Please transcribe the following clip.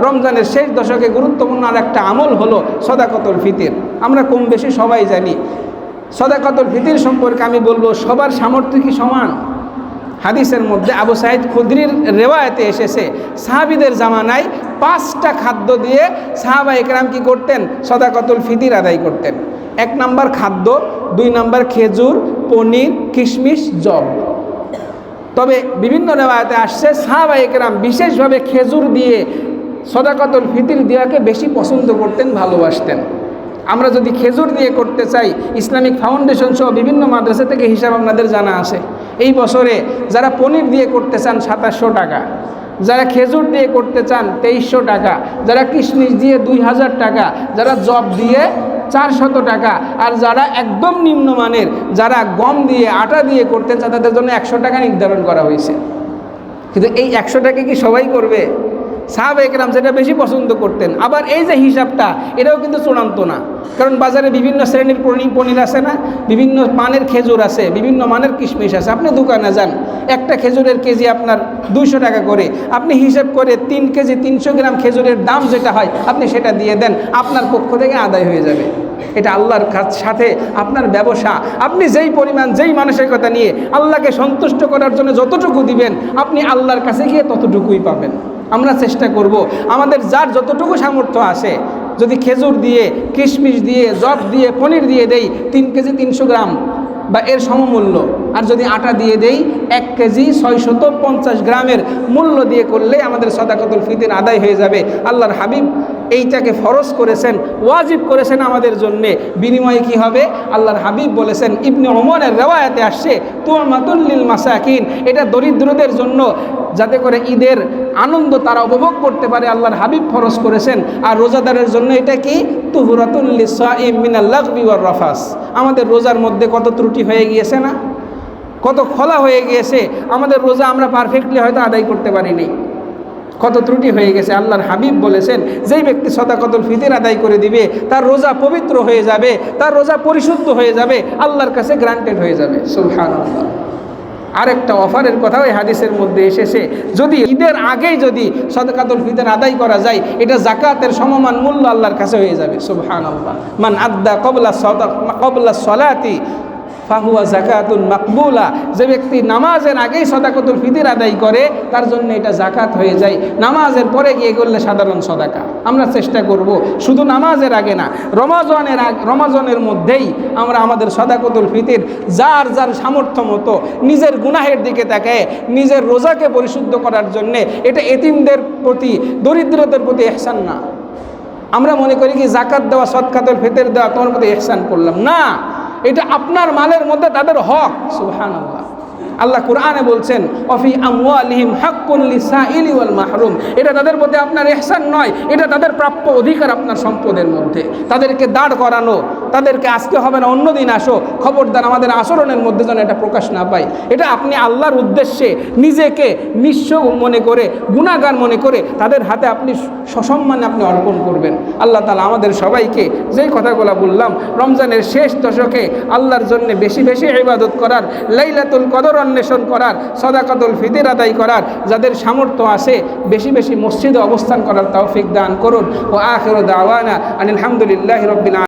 রমজানের শেষ দশকে গুরুত্বপূর্ণ আর একটা আমল হলো সদাকতুল ফিতর। আমরা কম বেশি সবাই জানি। সদাকতুল ফিতর সম্পর্কে আমি বলবো, সবার সামর্থ্য কি সমান? হাদিসের মধ্যে আবু সাঈদ খুদরির রেওয়ায়েতে এসেছে, সাহাবীদের জামানায় 5টা খাদ্য দিয়ে সাহাবা একরাম কি করতেন? সদাকতুল ফিতর আদায় করতেন। 1 নম্বর খাদ্য, 2 নম্বর খেজুর, পনির, কিশমিশ, জব। তবে বিভিন্ন রেওয়ায়েতে আসছে সাহাবা একরাম বিশেষভাবে খেজুর দিয়ে সদাকতুল ফিতর দেওয়াকে বেশি পছন্দ করতেন, ভালোবাসতেন। আমরা যদি খেজুর দিয়ে করতে চাই, ইসলামিক ফাউন্ডেশন সহ বিভিন্ন মাদ্রাসা থেকে হিসাব আপনাদের জানা আছে। এই বছরে যারা পনির দিয়ে করতে চান 2700 টাকা, যারা খেজুর দিয়ে করতে চান 2300 টাকা, যারা কিশমিশ দিয়ে 2000 টাকা, যারা জব দিয়ে 400 টাকা, আর যারা একদম নিম্নমানের যারা গম দিয়ে আটা দিয়ে করতে চান তাদের জন্য 100 টাকা নির্ধারণ করা হয়েছে। কিন্তু এই 100 টাকা কি সবাই করবে? সাহাবা একরাম যেটা বেশি পছন্দ করতেন। আবার এই যে হিসাবটা, এটাও কিন্তু চূড়ান্ত না, কারণ বাজারে বিভিন্ন শ্রেণীর পনির আছে না, বিভিন্ন মানের খেজুর আছে, বিভিন্ন মানের কিশমিশ আছে। আপনি দোকানে যান, একটা খেজুরের কেজি আপনার 200 টাকা করে, আপনি হিসাব করে 3 কেজি 300 গ্রাম খেজুরের দাম যেটা হয় আপনি সেটা দিয়ে দেন, আপনার পক্ষ থেকে আদায় হয়ে যাবে। এটা আল্লাহর সাথে আপনার ব্যবসা। আপনি যেই পরিমাণ, যেই মানসিকতা নিয়ে আল্লাহকে সন্তুষ্ট করার জন্য যতটুকু দিবেন, আপনি আল্লাহর কাছে গিয়ে ততটুকুই পাবেন। আমরা চেষ্টা করব আমাদের যার যতটুকু সামর্থ্য আসে, যদি খেজুর দিয়ে, কিশমিশ দিয়ে, জব দিয়ে, পনির দিয়ে দেই 3 কেজি 300 গ্রাম বা এর সমমূল্য, আর যদি আটা দিয়ে দেই 1 কেজি 650 গ্রামের মূল্য দিয়ে করলে আমাদের সদাকতুল ফিতর আদায় হয়ে যাবে। আল্লাহর হাবিব এইটাকে ফরজ করেছেন, ওয়াজিব করেছেন আমাদের জন্যে। বিনিময়ে কি হবে? আল্লাহর হাবিব বলেছেন, ইবনে ওমরের রেওয়ায়াতে আসছে, তুমাতুল লিল মাসাকিন, এটা দরিদ্রদের জন্য, যাতে করে ঈদের আনন্দ তারা উপভোগ করতে পারে, আল্লাহর হাবিব ফরজ করেছেন। আর রোজাদারের জন্য এটা কি? তুহরাতুল লিসাইম মিনাল লাগবি ওয়ার রাফাস। আমাদের রোজার মধ্যে কত ত্রুটি হয়ে গিয়েছে না, কত খোলা হয়ে গিয়েছে। আমাদের রোজা আমরা পারফেক্টলি হয়তো আদায় করতে পারিনি, কত ত্রুটি হয়ে গেছে। আল্লাহর হাবিব বলেছেন, যেই ব্যক্তি সদাকতুল ফিতর আদায় করে দিবে তার রোজা পবিত্র হয়ে যাবে, তার রোজা পরিশুদ্ধ হয়ে যাবে, আল্লাহর কাছে গ্রান্টেড হয়ে যাবে। সুবহানাল্লাহ। আরেকটা অফারের কথা ওই হাদিসের মধ্যে এসেছে, যদি ঈদের আগেই যদি সদাকাতুল ফিতর আদায় করা যায়, এটা যাকাতের সমমান মূল্য আল্লাহর কাছে হয়ে যাবে। সুবহানাল্লাহ। মান আদ্দা ক্বাবলা সলাতি ফাহুয়া যাকাতুন মাকবুলা। যে ব্যক্তি নামাজের আগেই সদাকাতুল ফিতর আদায় করে তার জন্য এটা যাকাত হয়ে যায়। নামাজের পরে গিয়ে করলে সাধারণ সদাকা। আমরা চেষ্টা করব শুধু নামাজের আগে না, রমজানের মধ্যেই আমরা আমাদের সদাকাতুল ফিতর যার যার সামর্থ্য মতো নিজের গুনাহের দিকে তাকায় নিজের রোজাকে পরিশুদ্ধ করার জন্যে। এটা এতিমদের প্রতি, দরিদ্রদের প্রতি ইহসান না। আমরা মনে করি কি যাকাত দেওয়া, সদকাতুল ফিতর দেওয়া তোমার প্রতি ইহসান করলাম না, এটা আপনার মালের মধ্যে তাদের হক। সুবহানাল্লাহ। আল্লাহ কুরআনে বলছেন, অফি আমওয়ালিহিম হাক্কুন লিসাইলি ওয়াল মাহরুম। এটা তাদের প্রতি আপনার ইহসান নয়, এটা তাদের প্রাপ্য অধিকার আপনার সম্পদের মধ্যে। তাদেরকে দাঁড় করানো, তাদেরকে আজকে হবে না অন্য দিন আসো, খবরদার আমাদের আচরণের মধ্যে যেন এটা প্রকাশ না পায়। এটা আপনি আল্লাহর উদ্দেশ্যে নিজেকে নিঃস্ব মনে করে, গুনাহগার মনে করে তাদের হাতে আপনি সসম্মানে আপনি অর্পণ করবেন। আল্লাহ তাআলা আমাদের সবাইকে যেই কথাগুলো বললাম, রমজানের শেষ দশকে আল্লাহর জন্য বেশি বেশি ইবাদত করার, লাইলাতুল কদর অন্বেষণ করার, সদাকাতুল ফিতর আদায় করার, যাদের সামর্থ্য আছে বেশি বেশি মসজিদে অবস্থান করার তৌফিক দান করুন। ও আখিরু দাওয়ানা আনিল হামদুলিল্লাহি রাব্বিল আলামিন।